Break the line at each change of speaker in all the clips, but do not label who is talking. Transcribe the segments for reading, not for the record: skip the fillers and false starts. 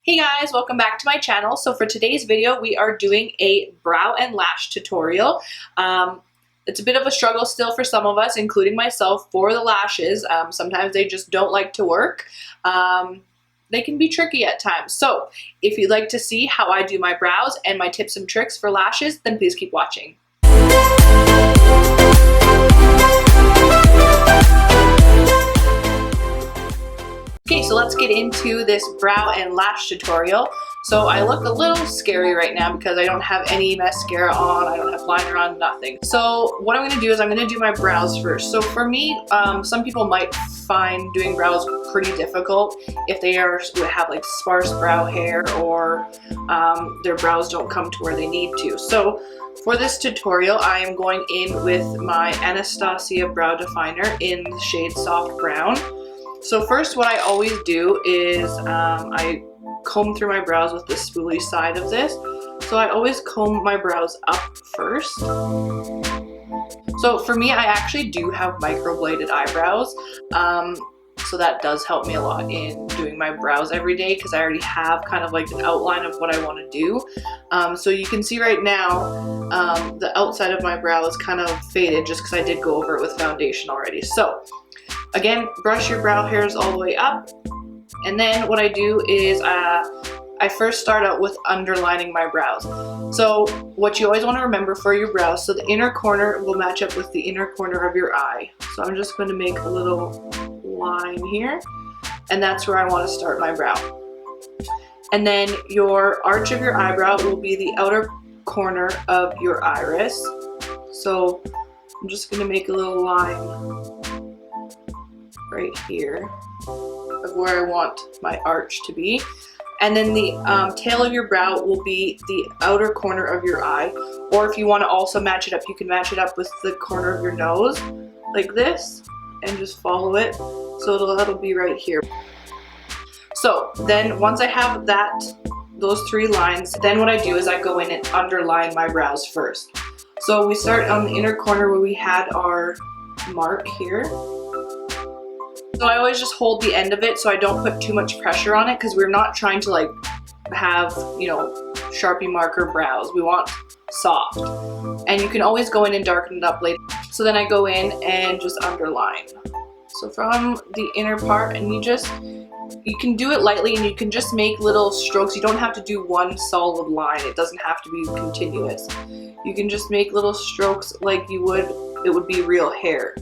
Hey guys, welcome back to my channel. So for today's video, we are doing a brow and lash tutorial. It's a bit of a struggle still for some of us, including myself, for the lashes. Sometimes they just don't like to work. They can be tricky at times. So if you'd like to see how I do my brows and my tips and tricks for lashes, then please keep watching. Okay, so let's get into this brow and lash tutorial. So I look a little scary right now because I don't have any mascara on, I don't have liner on, nothing. So what I'm gonna do is I'm gonna do my brows first. So for me, some people might find doing brows pretty difficult if they have like sparse brow hair or their brows don't come to where they need to. So for this tutorial, I am going in with my Anastasia Brow Definer in the shade Soft Brown. So first what I always do is I comb through my brows with the spoolie side of this. So I always comb my brows up first. So for me, I actually do have microbladed eyebrows. So that does help me a lot in doing my brows every day because I already have kind of like an outline of what I want to do. So you can see right now the outside of my brow is kind of faded just because I did go over it with foundation already. So again, brush your brow hairs all the way up. And then what I do is I first start out with underlining my brows. So what you always want to remember for your brows, so the inner corner will match up with the inner corner of your eye. So I'm just going to make a little line here, and that's where I want to start my brow. And then your arch of your eyebrow will be the outer corner of your iris. So I'm just going to make a little line right here of where I want my arch to be. And then the tail of your brow will be the outer corner of your eye. Or if you want to also match it up, you can match it up with the corner of your nose like this and just follow it. So that'll be right here. So then once I have those three lines, then what I do is I go in and underline my brows first. So we start on the inner corner where we had our mark here. So I always just hold the end of it so I don't put too much pressure on it because we're not trying to like have, you know, Sharpie marker brows. We want soft. And you can always go in and darken it up later. So then I go in and just underline. So from the inner part, and you can do it lightly and you can just make little strokes. You don't have to do one solid line. It doesn't have to be continuous. You can just make little strokes like it would be real hair.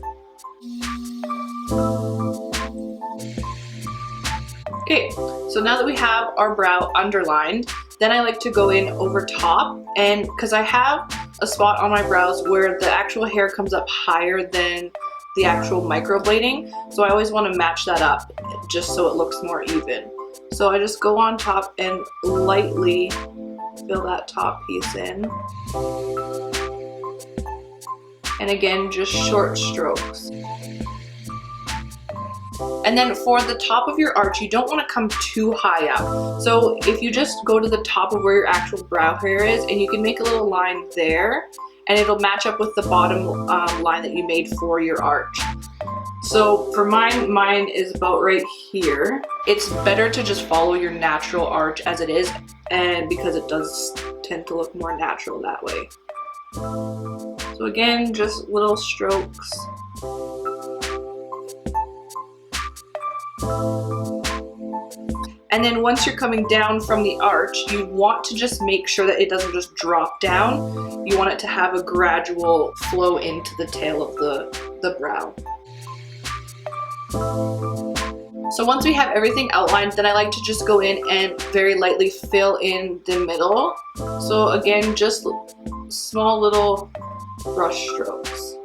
Okay, so now that we have our brow underlined, then I like to go in over top, and because I have a spot on my brows where the actual hair comes up higher than the actual microblading, so I always want to match that up just so it looks more even. So I just go on top and lightly fill that top piece in. And again, just short strokes. And then for the top of your arch, you don't want to come too high up. So if you just go to the top of where your actual brow hair is, and you can make a little line there, and it'll match up with the bottom line that you made for your arch. So for mine is about right here. It's better to just follow your natural arch as it is, and because it does tend to look more natural that way. So again, just little strokes. And then once you're coming down from the arch, you want to just make sure that it doesn't just drop down. You want it to have a gradual flow into the tail of the brow. So once we have everything outlined, then I like to just go in and very lightly fill in the middle. So again, just small little brush strokes.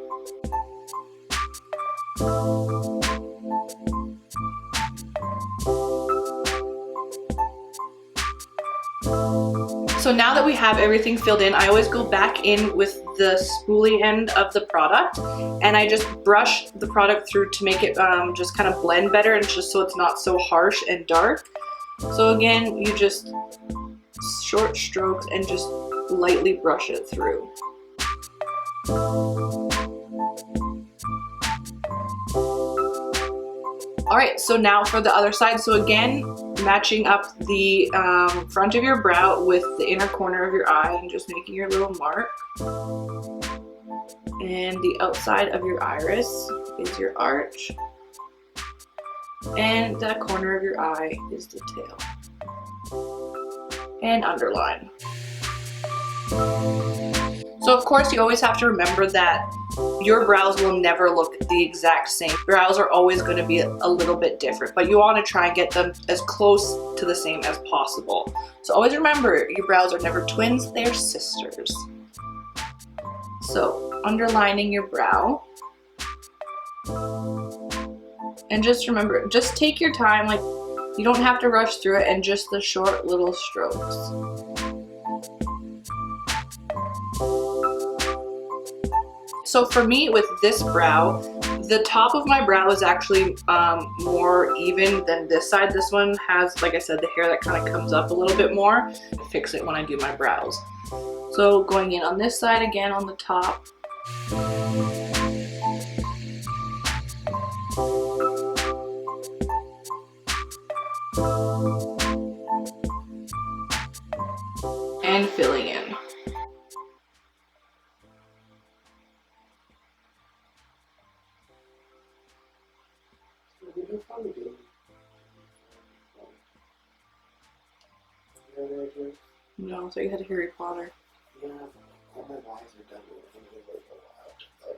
So now that we have everything filled in, I always go back in with the spoolie end of the product, and I just brush the product through to make it just kind of blend better, and just so it's not so harsh and dark. So again, you just short strokes and just lightly brush it through. Alright, so now for the other side. So again, matching up the front of your brow with the inner corner of your eye and just making your little mark. And the outside of your iris is your arch. And that corner of your eye is the tail. And underline. So of course you always have to remember that your brows will never look the exact same. Brows are always going to be a little bit different, but you want to try and get them as close to the same as possible. So always remember, your brows are never twins, they're sisters. So underlining your brow. And just remember, just take your time, like you don't have to rush through it, and just the short little strokes. So for me with this brow, the top of my brow is actually more even than this side. This one has, like I said, the hair that kind of comes up a little bit more. I fix it when I do my brows. So going in on this side again on the top. And filling in. No, so you had Harry Potter.
Yeah, all my lines are done with them. They will go out of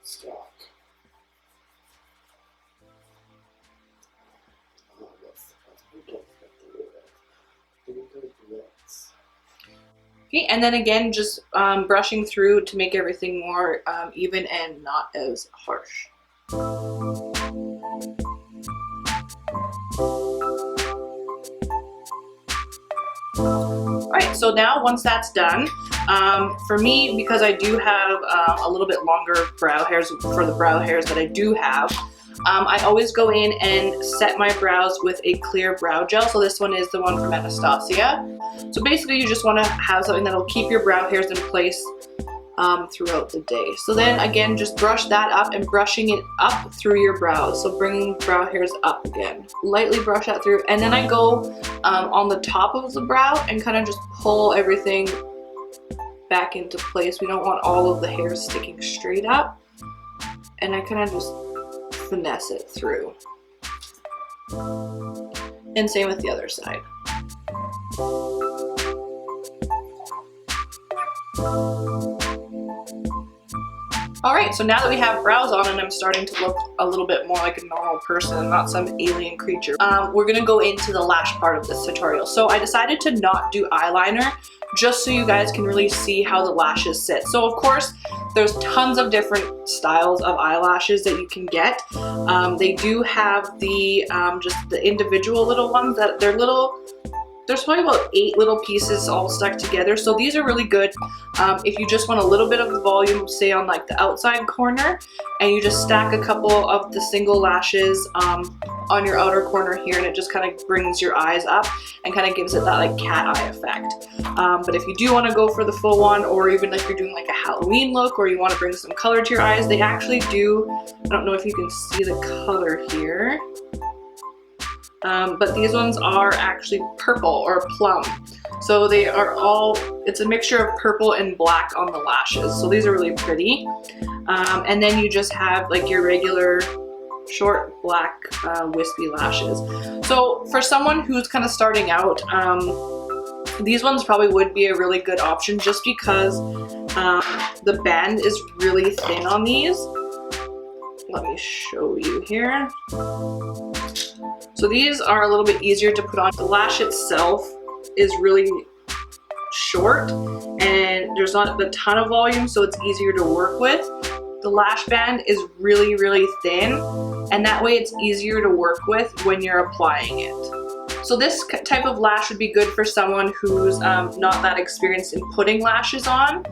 stock. Oh, let's get through it.
Okay, and then again, just brushing through to make everything more even and not as harsh. Alright, so now once that's done, for me, because I do have a little bit longer brow hairs for the brow hairs that I do have, I always go in and set my brows with a clear brow gel. So this one is the one from Anastasia. So basically you just want to have something that'll keep your brow hairs in place throughout the day. So then again, just brush that up and brushing it up through your brows. So bringing brow hairs up again. Lightly brush that through, and then I go on the top of the brow and kind of just pull everything back into place. We don't want all of the hairs sticking straight up. And I kind of just finesse it through. And same with the other side. Alright, so now that we have brows on and I'm starting to look a little bit more like a normal person, not some alien creature, we're going to go into the lash part of this tutorial. So I decided to not do eyeliner, just so you guys can really see how the lashes sit. So of course, there's tons of different styles of eyelashes that you can get. They do have the just the individual little ones that they're little. There's probably about 8 little pieces all stuck together. So these are really good if you just want a little bit of the volume, say on like the outside corner, and you just stack a couple of the single lashes on your outer corner here, and it just kind of brings your eyes up and kind of gives it that like cat eye effect. But if you do want to go for the full one, or even if you're doing like a Halloween look, or you want to bring some color to your eyes, they actually do, I don't know if you can see the color here. But these ones are actually purple or plum. So they are all, it's a mixture of purple and black on the lashes. So these are really pretty. And then you just have like your regular short black wispy lashes. So for someone who's kind of starting out, these ones probably would be a really good option just because the band is really thin on these. Let me show you here. So these are a little bit easier to put on. The lash itself is really short and there's not a ton of volume, so it's easier to work with. The lash band is really, really thin, and that way it's easier to work with when you're applying it. So this type of lash would be good for someone who's not that experienced in putting lashes on.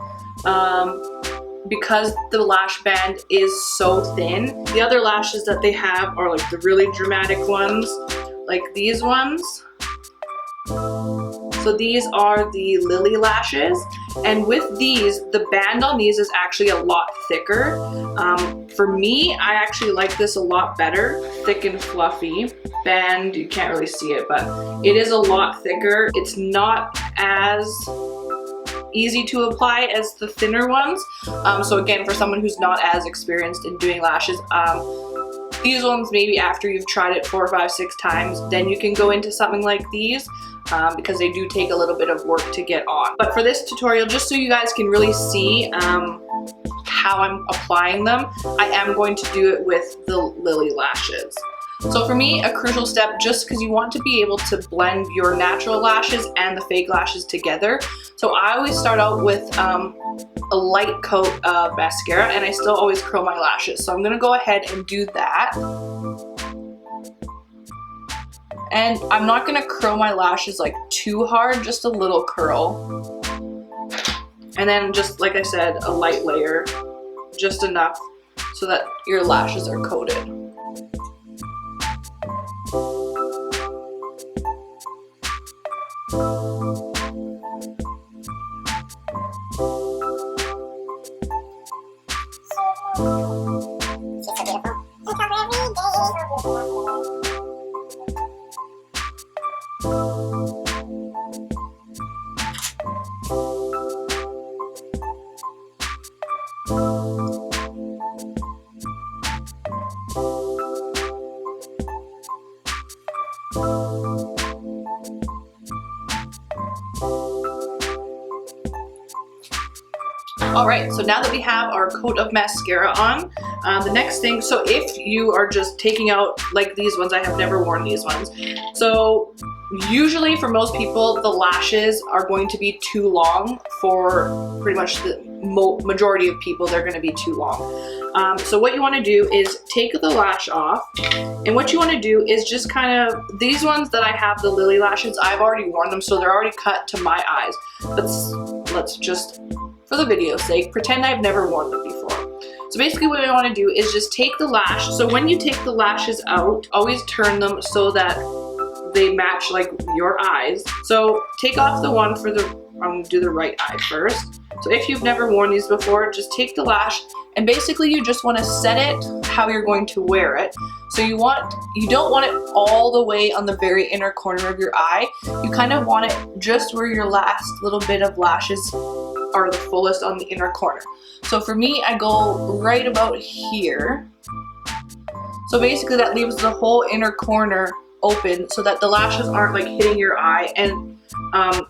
Because the lash band is so thin. The other lashes that they have are like the really dramatic ones, like these ones. So these are the Lily lashes, and with these, the band on these is actually a lot thicker. For me, I actually like this a lot better, thick and fluffy. band. You can't really see it, but it is a lot thicker. It's not as easy to apply as the thinner ones. So again, for someone who's not as experienced in doing lashes, these ones, maybe after you've tried it 4, 5, 6 times, then you can go into something like these, because they do take a little bit of work to get on. But for this tutorial, just so you guys can really see how I'm applying them, I am going to do it with the Lily lashes. So for me, a crucial step, just because you want to be able to blend your natural lashes and the fake lashes together. So I always start out with a light coat of mascara, and I still always curl my lashes. So I'm gonna go ahead and do that. And I'm not gonna curl my lashes like too hard, just a little curl. And then just like I said, a light layer, just enough so that your lashes are coated. Alright, so now that we have our coat of mascara on, the next thing, so if you are just taking out, like these ones, I have never worn these ones. So usually for most people, the lashes are going to be too long. For pretty much the majority of people, they're going to be too long. So what you want to do is take the lash off, and what you want to do is just kind of, these ones that I have, the Lily lashes, I've already worn them, so they're already cut to my eyes. But let's just, for the video's sake, pretend I've never worn them before. So basically what I want to do is just take the lash. So when you take the lashes out, always turn them so that they match like your eyes. So take off the one for the, I'm going to do the right eye first. So if you've never worn these before, just take the lash, and basically you just want to set it how you're going to wear it. So you don't want it all the way on the very inner corner of your eye. You kind of want it just where your last little bit of lashes are the fullest on the inner corner. So for me, I go right about here. So basically that leaves the whole inner corner open so that the lashes aren't like hitting your eye and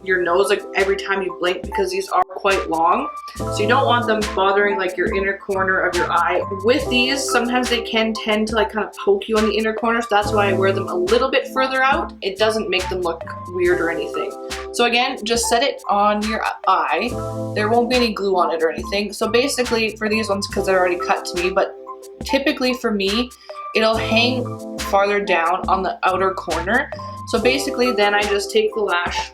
your nose like every time you blink, because these are quite long. So you don't want them bothering like your inner corner of your eye. With these, sometimes they can tend to like kind of poke you on the inner corner, so that's why I wear them a little bit further out. It doesn't make them look weird or anything. So again, just set it on your eye. There won't be any glue on it or anything. So basically for these ones, because they're already cut to me, but typically for me, it'll hang farther down on the outer corner. So basically then I just take the lash,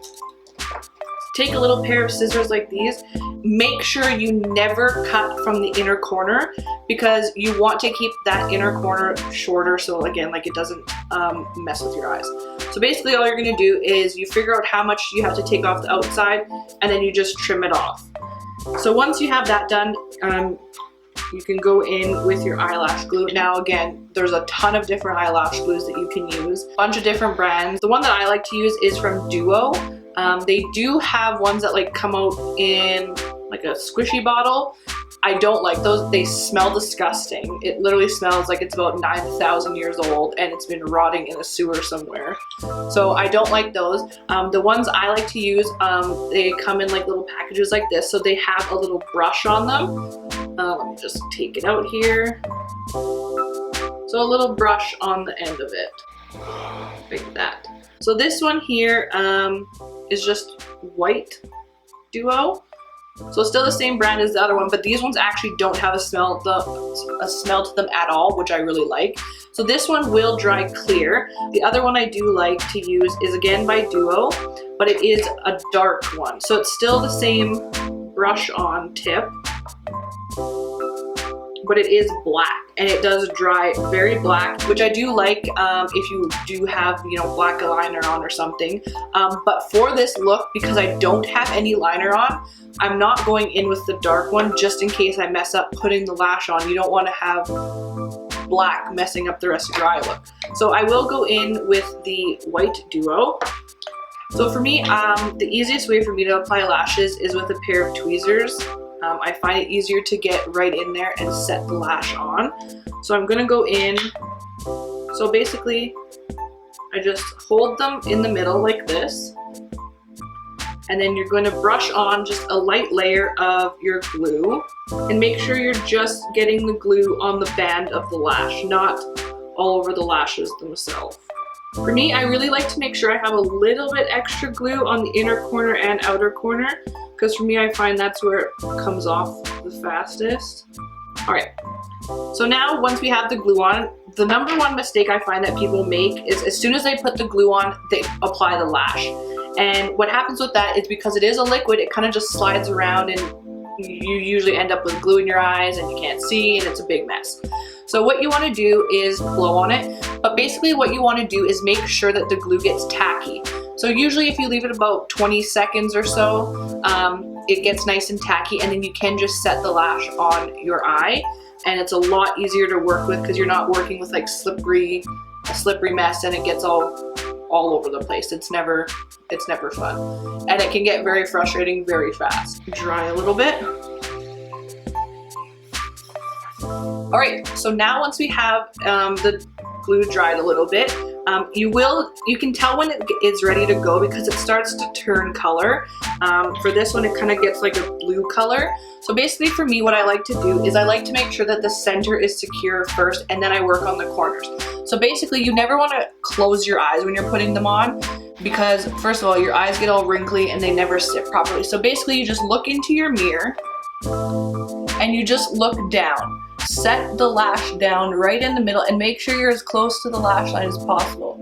take a little pair of scissors like these. Make sure you never cut from the inner corner, because you want to keep that inner corner shorter, so again, like it doesn't mess with your eyes. So basically all you're going to do is you figure out how much you have to take off the outside, and then you just trim it off. So once you have that done, you can go in with your eyelash glue. Now again, there's a ton of different eyelash glues that you can use, a bunch of different brands. The one that I like to use is from Duo. They do have ones that like come out in like a squishy bottle. I don't like those. They smell disgusting. It literally smells like it's about 9,000 years old and it's been rotting in a sewer somewhere. So I don't like those. The ones I like to use, they come in like little packages like this. So they have a little brush on them. Let me just take it out here. So a little brush on the end of it, like that. So this one here is just white Duo. So still the same brand as the other one, but these ones actually don't have a smell to them at all, which I really like. So this one will dry clear. The other one I do like to use is again by Duo, but it is a dark one. So it's still the same brush on tip, but it is black, and it does dry very black, which I do like if you do have, you know, black liner on or something. But for this look, because I don't have any liner on, I'm not going in with the dark one just in case I mess up putting the lash on. You don't want to have black messing up the rest of your eye look. So I will go in with the white duo. So for me, the easiest way for me to apply lashes is with a pair of tweezers. I find it easier to get right in there and set the lash on. So I'm gonna go in, so basically I just hold them in the middle like this, and then you're going to brush on just a light layer of your glue, and make sure you're just getting the glue on the band of the lash, not all over the lashes themselves. For me, I really like to make sure I have a little bit extra glue on the inner corner and outer corner, because for me, I find that's where it comes off the fastest. All right, so now once we have the glue on, the number one mistake I find that people make is as soon as they put the glue on, they apply the lash. And what happens with that is because it is a liquid, it kind of just slides around and you usually end up with glue in your eyes and you can't see, and it's a big mess. So what you want to do is blow on it, but basically what you want to do is make sure that the glue gets tacky. So usually if you leave it about 20 seconds or so, it gets nice and tacky, and then you can just set the lash on your eye, and it's a lot easier to work with because you're not working with like a slippery mess and it gets all over the place. It's never fun, and it can get very frustrating very fast. Dry a little bit. All right, so now once we have the glue dried a little bit, you can tell when it is ready to go because it starts to turn color. For this one, it kind of gets like a blue color. So basically for me, what I like to do is I like to make sure that the center is secure first, and then I work on the corners. So basically you never want to close your eyes when you're putting them on, because first of all, your eyes get all wrinkly and they never sit properly. So basically you just look into your mirror and you just look down. Set the lash down right in the middle and make sure you're as close to the lash line as possible.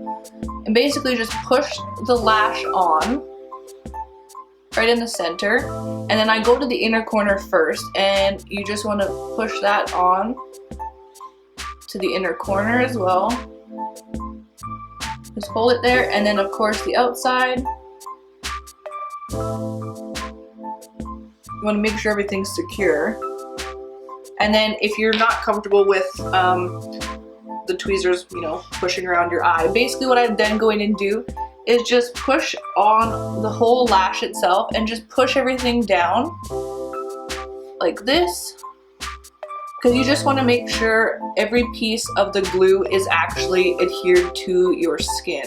And basically just push the lash on right in the center. And then I go to the inner corner first, and you just want to push that on to the inner corner as well. Just hold it there, and then of course the outside. You want to make sure everything's secure. And then if you're not comfortable with the tweezers, pushing around your eye, basically what I then go in and do is just push on the whole lash itself and just push everything down like this, because you just want to make sure every piece of the glue is actually adhered to your skin.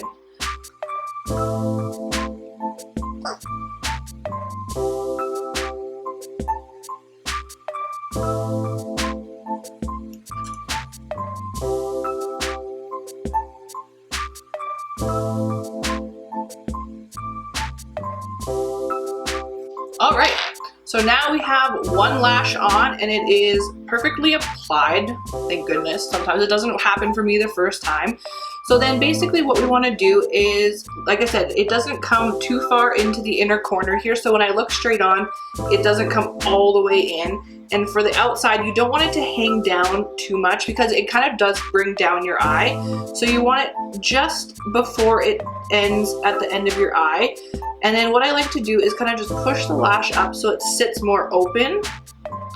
All right, so now we have one lash on and it is perfectly applied, thank goodness. Sometimes it doesn't happen for me the first time. So then basically what we want to do is, like I said, it doesn't come too far into the inner corner here, so when I look straight on, it doesn't come all the way in. And for the outside, you don't want it to hang down too much because it kind of does bring down your eye. So you want it just before it ends at the end of your eye. And then what I like to do is kind of just push the lash up so it sits more open,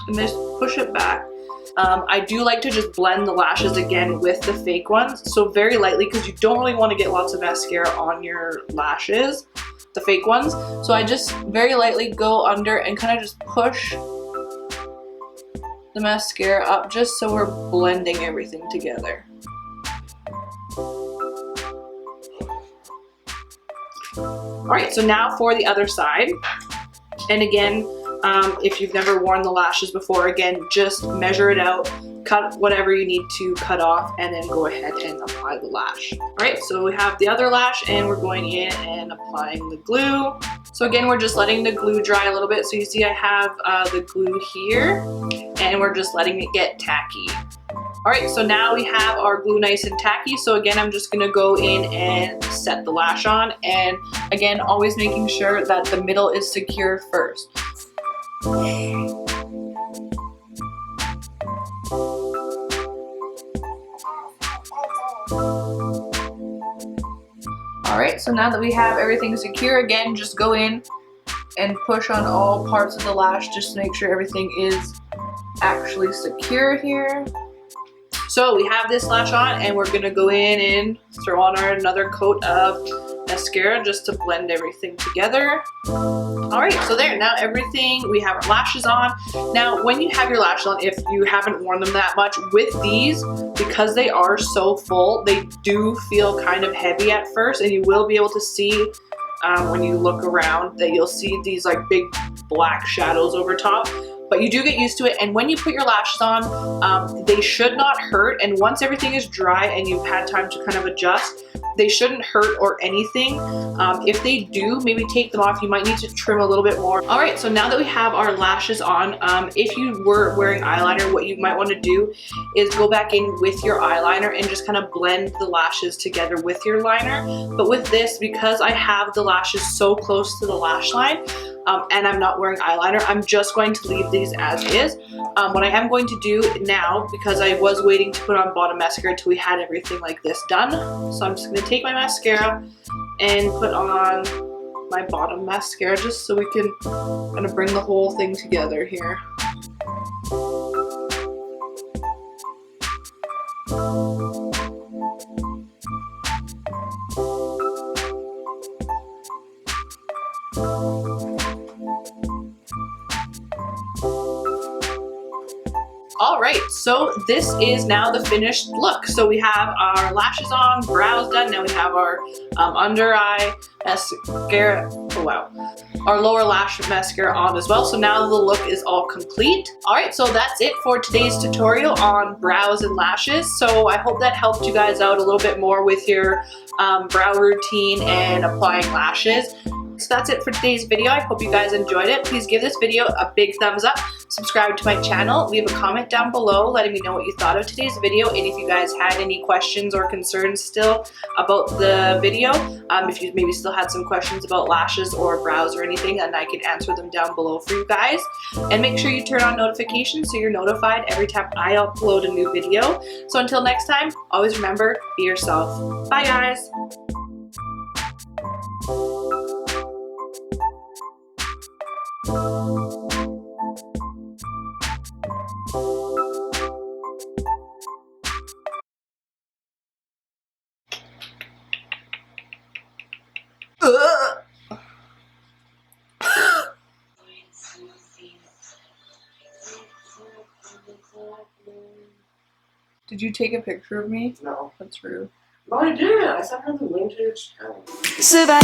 and just push it back. I do like to just blend the lashes again with the fake ones, so very lightly, because you don't really want to get lots of mascara on your lashes, the fake ones. So I just very lightly go under and kind of just push the mascara up just so we're blending everything together. Alright, so now for the other side. And again, if you've never worn the lashes before, again, just measure it out, cut whatever you need to cut off, and then go ahead and apply the lash. Alright, so we have the other lash and we're going in and applying the glue. So again, we're just letting the glue dry a little bit. So you see I have the glue here, and we're just letting it get tacky. Alright, so now we have our glue nice and tacky. So again, I'm just going to go in and set the lash on. And again, always making sure that the middle is secure first. Alright, so now that we have everything secure, again, just go in and push on all parts of the lash just to make sure everything is actually secure here. So we have this lash on, and we're gonna go in and throw on another coat of mascara just to blend everything together. Alright, so there, now everything, we have our lashes on. Now, when you have your lashes on, if you haven't worn them that much, with these, because they are so full, they do feel kind of heavy at first, and you will be able to see when you look around that you'll see these like big black shadows over top. But you do get used to it, and when you put your lashes on, they should not hurt, and once everything is dry and you've had time to kind of adjust, they shouldn't hurt or anything. If they do, maybe take them off. You might need to trim a little bit more. All right, so now that we have our lashes on, if you were wearing eyeliner, what you might want to do is go back in with your eyeliner and just kind of blend the lashes together with your liner. But with this, because I have the lashes so close to the lash line, and I'm not wearing eyeliner, I'm just going to leave these as is. What I am going to do now, because I was waiting to put on bottom mascara until we had everything like this done, so I'm just going to take my mascara and put on my bottom mascara just so we can kind of bring the whole thing together here. Alright, so this is now the finished look. So we have our lashes on, brows done, now we have our under eye mascara, oh wow, our lower lash mascara on as well. So now the look is all complete. Alright, so that's it for today's tutorial on brows and lashes. So I hope that helped you guys out a little bit more with your brow routine and applying lashes. So that's it for today's video. I hope you guys enjoyed it. Please give this video a big thumbs up, subscribe to my channel, leave a comment down below letting me know what you thought of today's video, and if you guys had any questions or concerns still about the video, if you maybe still had some questions about lashes or brows or anything, and I can answer them down below for you guys. And make sure you turn on notifications so you're notified every time I upload a new video. So until next time, always remember, be yourself. Bye guys! Did you take a picture of me?
No.
That's rude.
No, I didn't. I sent her the link to your channel.
Survive.